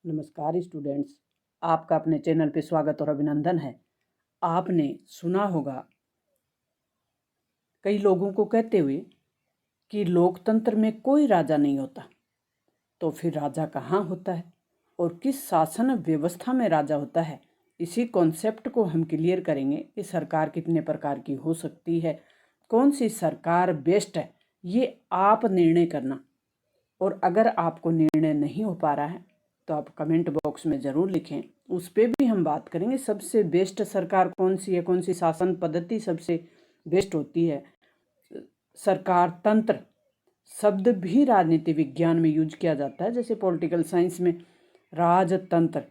नमस्कार स्टूडेंट्स, आपका अपने चैनल पे स्वागत और अभिनंदन है। आपने सुना होगा कई लोगों को कहते हुए कि लोकतंत्र में कोई राजा नहीं होता। तो फिर राजा कहाँ होता है और किस शासन व्यवस्था में राजा होता है? इसी कॉन्सेप्ट को हम क्लियर करेंगे कि सरकार कितने प्रकार की हो सकती है, कौन सी सरकार बेस्ट है, ये आप निर्णय करना। और अगर आपको निर्णय नहीं हो पा रहा है तो आप कमेंट बॉक्स में ज़रूर लिखें, उस पर भी हम बात करेंगे। सबसे बेस्ट सरकार कौन सी है, कौन सी शासन पद्धति सबसे बेस्ट होती है। सरकार तंत्र शब्द भी राजनीति विज्ञान में यूज किया जाता है, जैसे पॉलिटिकल साइंस में राजतंत्र,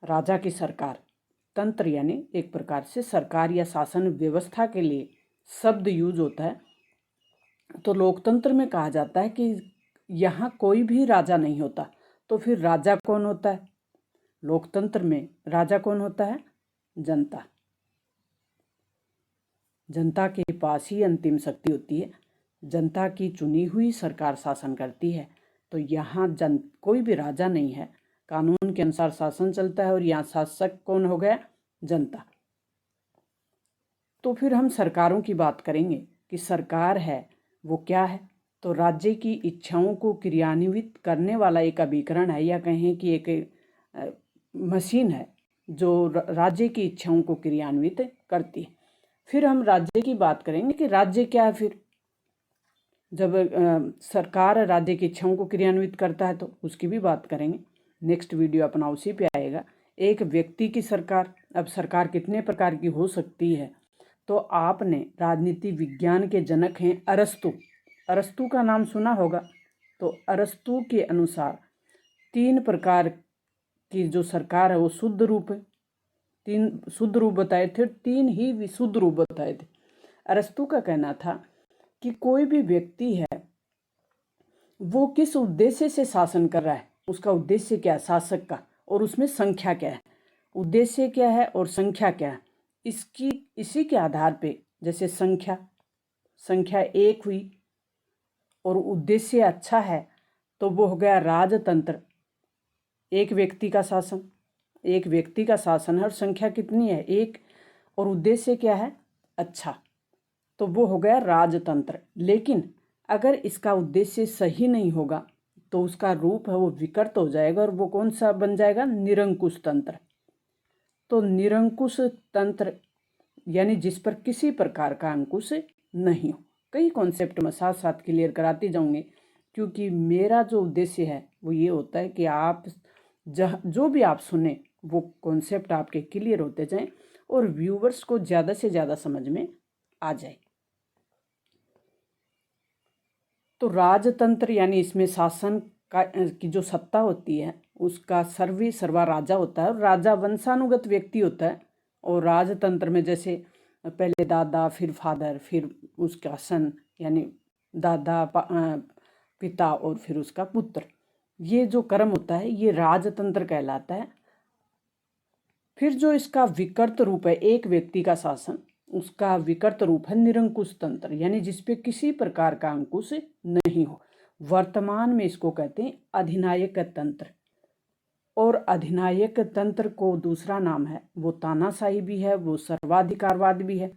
राजा की सरकार, तंत्र यानी एक प्रकार से सरकार या शासन व्यवस्था के लिए शब्द यूज होता है। तो लोकतंत्र में कहा जाता है कि यहाँ कोई भी राजा नहीं होता। तो फिर राजा कौन होता है? लोकतंत्र में राजा कौन होता है? जनता। जनता के पास ही अंतिम शक्ति होती है। जनता की चुनी हुई सरकार शासन करती है। तो यहाँ कोई भी राजा नहीं है, कानून के अनुसार शासन चलता है और यहाँ शासक कौन हो गया? जनता। तो फिर हम सरकारों की बात करेंगे कि सरकार है वो क्या है। तो राज्य की इच्छाओं को क्रियान्वित करने वाला एक अभिकरण है, या कहें कि एक मशीन है जो राज्य की इच्छाओं को क्रियान्वित करती है। फिर हम राज्य की बात करेंगे कि राज्य क्या है। फिर जब सरकार राज्य की इच्छाओं को क्रियान्वित करता है तो उसकी भी बात करेंगे। नेक्स्ट वीडियो अपना उसी पे आएगा। एक व्यक्ति की सरकार, अब सरकार कितने प्रकार की हो सकती है? तो आपने राजनीति विज्ञान के जनक हैं अरस्तु, अरस्तु का नाम सुना होगा। तो अरस्तु के अनुसार 3 प्रकार की जो सरकार है वो शुद्ध रूप है। 3 शुद्ध रूप बताए थे, 3 ही विशुद्ध रूप बताए थे। अरस्तु का कहना था कि कोई भी व्यक्ति है वो किस उद्देश्य से शासन कर रहा है, उसका उद्देश्य क्या है शासक का, और उसमें संख्या क्या है, उद्देश्य क्या है और संख्या क्या है, इसी के आधार पे, जैसे संख्या 1 हुई और उद्देश्य अच्छा है तो वो हो गया राजतंत्र, एक व्यक्ति का शासन। एक व्यक्ति का शासन है और संख्या कितनी है? 1, और उद्देश्य क्या है? अच्छा, तो वो हो गया राजतंत्र। लेकिन अगर इसका उद्देश्य सही नहीं होगा तो उसका रूप है वो विकृत हो जाएगा और वो कौन सा बन जाएगा? निरंकुश तंत्र। तो निरंकुश तंत्र यानी जिस पर किसी प्रकार का अंकुश नहीं हो। कई कॉन्सेप्ट में साथ साथ क्लियर कराती जाऊंगी, क्योंकि मेरा जो उद्देश्य है वो ये होता है कि आप जो भी आप सुने वो कॉन्सेप्ट आपके क्लियर होते जाएं और व्यूवर्स को ज़्यादा से ज़्यादा समझ में आ जाए। तो राजतंत्र यानी इसमें शासन की जो सत्ता होती है उसका सर्वा राजा होता है और राजा वंशानुगत व्यक्ति होता है। और राजतंत्र में जैसे पहले दादा, फिर फादर, फिर उसका सन यानी दादा पिता और फिर उसका पुत्र, ये जो क्रम होता है ये राजतंत्र कहलाता है। फिर जो इसका विकृत रूप है एक व्यक्ति का शासन, उसका विकृत रूप है निरंकुश तंत्र, यानी जिसपे किसी प्रकार का अंकुश नहीं हो। वर्तमान में इसको कहते हैं अधिनायक तंत्र। और अधिनायक तंत्र को दूसरा नाम है वो तानाशाही भी है, वो सर्वाधिकारवाद भी है।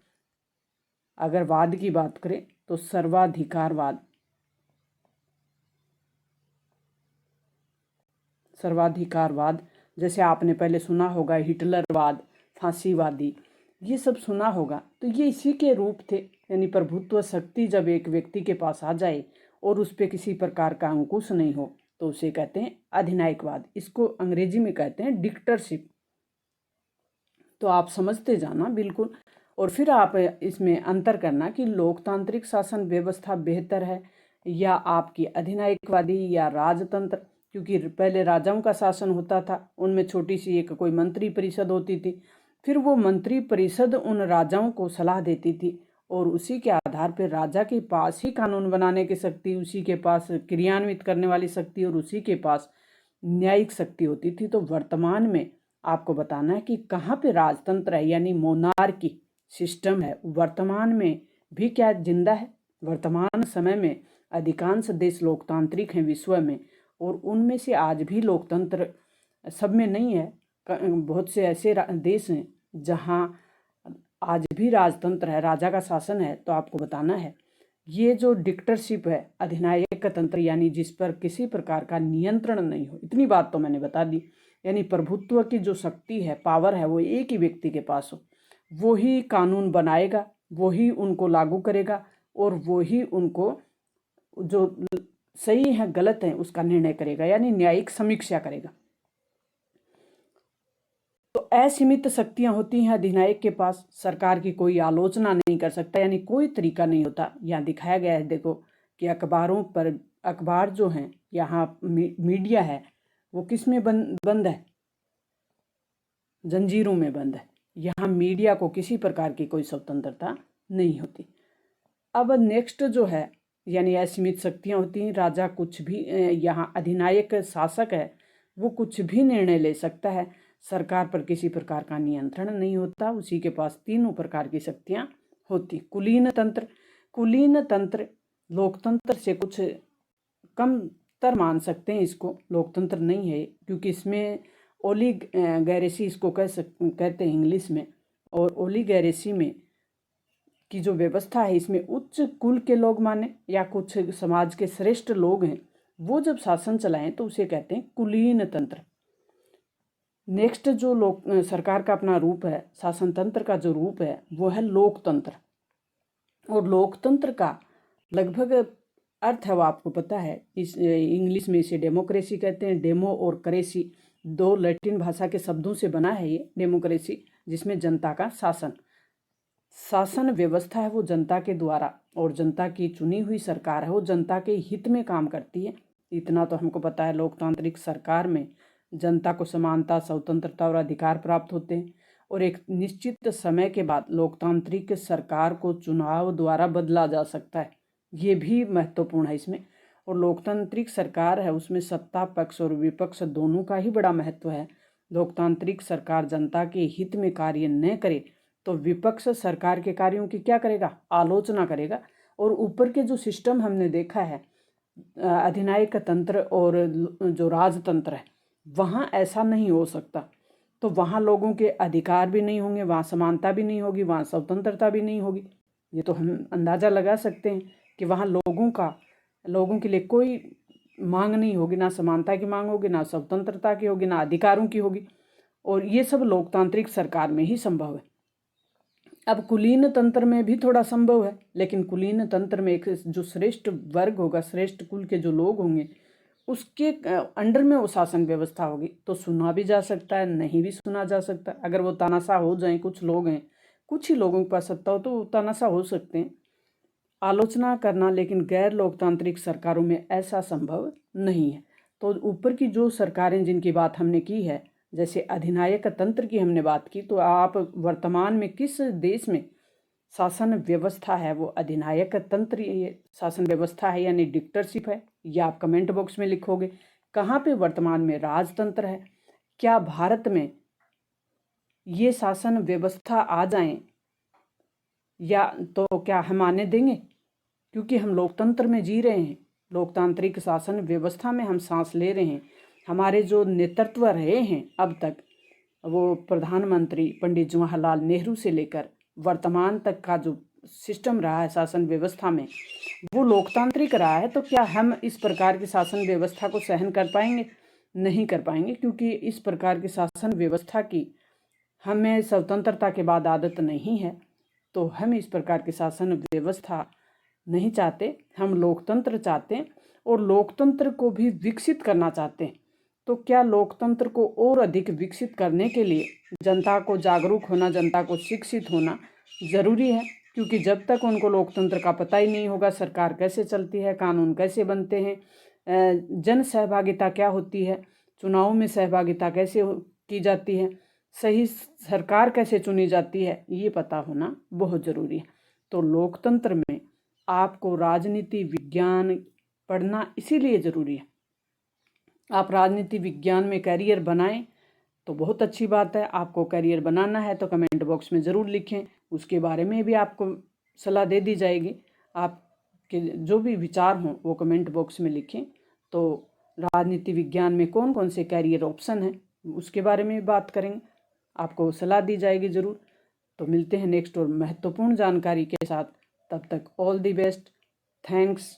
अगर वाद की बात करें तो सर्वाधिकारवाद, जैसे आपने पहले सुना होगा हिटलरवाद, फांसीवादी, ये सब सुना होगा। तो ये इसी के रूप थे, यानी प्रभुत्व शक्ति जब एक व्यक्ति के पास आ जाए और उस पर किसी प्रकार का अंकुश नहीं हो तो उसे कहते हैं अधिनायकवाद। इसको अंग्रेजी में कहते हैं डिक्टेटरशिप। तो आप समझते जाना बिल्कुल, और फिर आप इसमें अंतर करना कि लोकतांत्रिक शासन व्यवस्था बेहतर है या आपकी अधिनायकवादी या राजतंत्र। क्योंकि पहले राजाओं का शासन होता था, उनमें छोटी सी एक कोई मंत्री परिषद होती थी, फिर वो मंत्री परिषद उन राजाओं को सलाह देती थी और उसी के आधार पर राजा के पास ही कानून बनाने की शक्ति, उसी के पास क्रियान्वित करने वाली शक्ति और उसी के पास न्यायिक शक्ति होती थी। तो वर्तमान में आपको बताना है कि कहाँ पे राजतंत्र है यानी मोनार्की सिस्टम है, वर्तमान में भी क्या जिंदा है। वर्तमान समय में अधिकांश देश लोकतांत्रिक हैं विश्व में, और उनमें से आज भी लोकतंत्र सब में नहीं है, बहुत से ऐसे देश हैं जहाँ आज भी राजतंत्र है, राजा का शासन है। तो आपको बताना है ये जो डिक्टेटरशिप है, अधिनायक तंत्र, यानी जिस पर किसी प्रकार का नियंत्रण नहीं हो, इतनी बात तो मैंने बता दी। यानी प्रभुत्व की जो शक्ति है, पावर है, वो एक ही व्यक्ति के पास हो, वो ही कानून बनाएगा, वो ही उनको लागू करेगा और वो ही उनको जो सही है गलत है उसका निर्णय करेगा, यानी न्यायिक समीक्षा करेगा। तो असीमित शक्तियां होती हैं अधिनायक के पास, सरकार की कोई आलोचना नहीं कर सकता, यानी कोई तरीका नहीं होता। यहाँ दिखाया गया है, देखो कि अखबारों पर, अखबार जो हैं यहाँ मीडिया है वो किस में बंद है, जंजीरों में बंद है। यहाँ मीडिया को किसी प्रकार की कोई स्वतंत्रता नहीं होती। अब नेक्स्ट जो है, यानी असीमित शक्तियाँ होती हैं, राजा कुछ भी, यहाँ अधिनायक शासक है वो कुछ भी निर्णय ले सकता है, सरकार पर किसी प्रकार का नियंत्रण नहीं होता, उसी के पास तीनों प्रकार की शक्तियाँ होती। कुलीन तंत्र, कुलीन तंत्र लोकतंत्र से कुछ कम तर मान सकते हैं इसको, लोकतंत्र नहीं है क्योंकि इसमें ओलीगैरेसी इसको कहते हैं इंग्लिश में। और ओलीगैरेसी में की जो व्यवस्था है, इसमें उच्च कुल के लोग माने या कुछ समाज के श्रेष्ठ लोग हैं वो जब शासन चलाएं तो उसे कहते हैं कुलीन तंत्र। नेक्स्ट जो लोक सरकार का अपना रूप है, शासन तंत्र का जो रूप है वो है लोकतंत्र। और लोकतंत्र का लगभग अर्थ है वो आपको पता है, इस इंग्लिश में इसे डेमोक्रेसी कहते हैं। डेमो और क्रेसी दो लैटिन भाषा के शब्दों से बना है ये डेमोक्रेसी, जिसमें जनता का शासन, शासन व्यवस्था है वो जनता के द्वारा, और जनता की चुनी हुई सरकार है वो जनता के हित में काम करती है। इतना तो हमको पता है, लोकतांत्रिक सरकार में जनता को समानता, स्वतंत्रता और अधिकार प्राप्त होते हैं और एक निश्चित समय के बाद लोकतांत्रिक सरकार को चुनाव द्वारा बदला जा सकता है, ये भी महत्वपूर्ण है इसमें। और लोकतांत्रिक सरकार है उसमें सत्ता पक्ष और विपक्ष दोनों का ही बड़ा महत्व है। लोकतांत्रिक सरकार जनता के हित में कार्य न करे तो विपक्ष सरकार के कार्यों की क्या करेगा, आलोचना करेगा। और ऊपर के जो सिस्टम हमने देखा है, अधिनायक तंत्र और जो राजतंत्र है, वहाँ ऐसा नहीं हो सकता। तो वहाँ लोगों के अधिकार भी नहीं होंगे, वहाँ समानता भी नहीं होगी, वहाँ स्वतंत्रता भी नहीं होगी। ये तो हम अंदाज़ा लगा सकते हैं कि वहाँ लोगों के लिए कोई मांग नहीं होगी, ना समानता की मांग होगी, ना स्वतंत्रता की होगी, ना अधिकारों की होगी। और ये सब लोकतांत्रिक सरकार में ही संभव है। अब कुलीन तंत्र में भी थोड़ा संभव है, लेकिन कुलीन तंत्र में एक जो श्रेष्ठ वर्ग होगा, श्रेष्ठ कुल के जो लोग होंगे, उसके अंडर में वो शासन व्यवस्था होगी। तो सुना भी जा सकता है, नहीं भी सुना जा सकता। अगर वो तानाशाह हो जाए, कुछ लोग हैं, कुछ ही लोगों के पास सत्ता हो तो तानाशाह हो सकते हैं, आलोचना करना, लेकिन गैर लोकतांत्रिक सरकारों में ऐसा संभव नहीं है। तो ऊपर की जो सरकारें जिनकी बात हमने की है, जैसे अधिनायक तंत्र की हमने बात की, तो आप वर्तमान में किस देश में शासन व्यवस्था है वो अधिनायक तंत्र शासन व्यवस्था है यानी डिक्टेटरशिप है, या आप कमेंट बॉक्स में लिखोगे। कहाँ पे वर्तमान में राजतंत्र है, क्या भारत में ये शासन व्यवस्था आ जाए या तो क्या हम आने देंगे, क्योंकि हम लोकतंत्र में जी रहे हैं, लोकतांत्रिक शासन व्यवस्था में हम सांस ले रहे हैं। हमारे जो नेतृत्व रहे हैं अब तक, वो प्रधानमंत्री पंडित जवाहरलाल नेहरू से लेकर वर्तमान तक का जो सिस्टम रहा है शासन व्यवस्था में, वो लोकतांत्रिक रहा है। तो क्या हम इस प्रकार की शासन व्यवस्था को सहन कर पाएंगे? नहीं कर पाएंगे, क्योंकि इस प्रकार की शासन व्यवस्था की हमें स्वतंत्रता के बाद आदत नहीं है। तो हम इस प्रकार की शासन व्यवस्था नहीं चाहते, हम लोकतंत्र चाहते हैं और लोकतंत्र को भी विकसित करना चाहते हैं। तो क्या लोकतंत्र को और अधिक विकसित करने के लिए जनता को जागरूक होना, जनता को शिक्षित होना ज़रूरी है, क्योंकि जब तक उनको लोकतंत्र का पता ही नहीं होगा, सरकार कैसे चलती है, कानून कैसे बनते हैं, जन सहभागिता क्या होती है, चुनाव में सहभागिता कैसे की जाती है, सही सरकार कैसे चुनी जाती है, ये पता होना बहुत ज़रूरी है। तो लोकतंत्र में आपको राजनीति विज्ञान पढ़ना इसीलिए ज़रूरी है। आप राजनीति विज्ञान में करियर बनाएं तो बहुत अच्छी बात है। आपको करियर बनाना है तो कमेंट बॉक्स में ज़रूर लिखें, उसके बारे में भी आपको सलाह दे दी जाएगी। आपके जो भी विचार हों वो कमेंट बॉक्स में लिखें। तो राजनीति विज्ञान में कौन कौन से करियर ऑप्शन हैं उसके बारे में बात करेंगे, आपको सलाह दी जाएगी ज़रूर। तो मिलते हैं नेक्स्ट और महत्वपूर्ण जानकारी के साथ। तब तक ऑल द बेस्ट, थैंक्स।